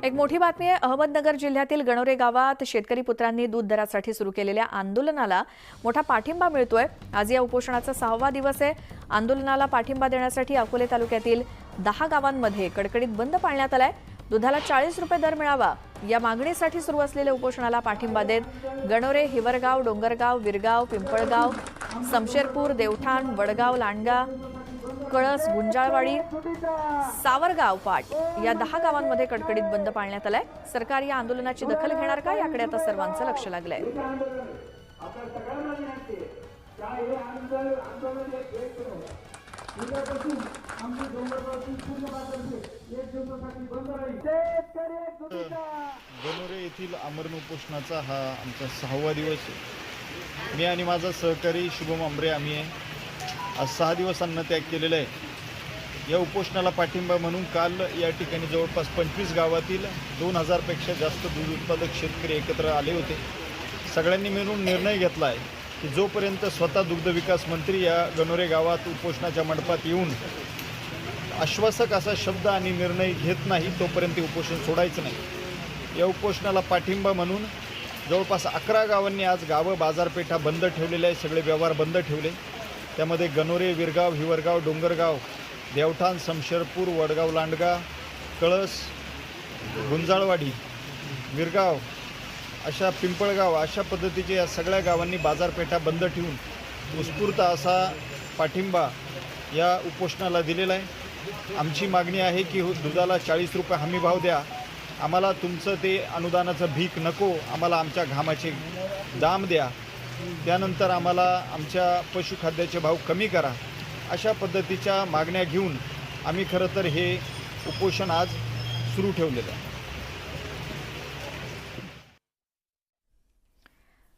एक मोठी बातमी आहे। अहमदनगर जिल्ह्यातील गणोरे गावात शेतकरी पुत्रांनी दूध दरासाठी सुरू केलेल्या आंदोलनाला मोठा पाठिंबा मिळतोय। आज या उपोषणाचा 6वा दिवस आहे। आंदोलनाला पाठिंबा देण्यासाठी अकोले तालुक्यातील 10 गावांमध्ये कडकडीत बंद पाळण्यात आलाय। दुधाला 40 रुपये दर मिळावा या मागणीसाठी सुरू असलेल्या उपोषणाला पाठिंबा देत गणोरे, हिवरगाव, डोंगरगाव, विरगाव, पिंपळगाव, समशेरपूर, देवठाण, वडगाव, लांडगा, कळस, गुंजाळवाडी, सावरगाव, पाट या 10 गावांमध्ये कडकडीत बंद पाळण्यात आलाय। सरकार या आंदोलनाची दखल घेणार का याकडे आता सर्वांचं लक्ष लागलंय। गणोरे येथील आमरण उपोषणाचा हा आमचा 6वा दिवस आहे। मी आणि माझा सहकारी शुभम आंबरे आम्ही आज 6 दिवस अन्नत्याग केलेला आहे। या उपोषणाला पाठिंबा म्हणून काल या ठिकाणी जवळपास 25 गावातील 2000 पेक्षा जास्त दूध उत्पादक शेतकरी एकत्र आले होते। सगळ्यांनी मिळून निर्णय घेतला आहे की जोपर्यंत स्वतः दुग्ध विकास मंत्री या गणोरे गावात उपोषणाच्या मंडपात येऊन आश्वासक असा शब्द आणि निर्णय घेत नाही तोपर्यंत उपोषण सोडायचं नाही। या उपोषणाला पाठिंबा म्हणून जवळपास 11 गावांनी आज गावं, बाजारपेठा बंद ठेवलेले आहे। सगळे व्यवहार बंद ठेवले। त्यामध्ये गणोरे, विरगाव, हिवरगाव, डोंगरगाव, देवठाण, समशेरपूर, वडगाव, लांडगा, कळस, गुंजाळवाडी, विरगाव, अशा पिंपळगाव अशा पद्धतीचे या सगळ्या गावांनी बाजारपेठा बंद ठेवून उत्स्फूर्त असा पाठिंबा या उपोषणाला दिलेला आहे। आमची मागणी आहे की दुधाला 40 रुपये हमी भाव द्या। आम्हाला तुमचं ते अनुदानाचं भीक नको, आम्हाला आमच्या घामाचे दाम द्या। त्यानंतर आम्हाला आमच्या पशुखाद्याचे भाव कमी करा। अशा पद्धतीच्या मागण्या घेऊन आम्ही खरं तर हे उपोषण आज सुरू ठेवलेलं आहे।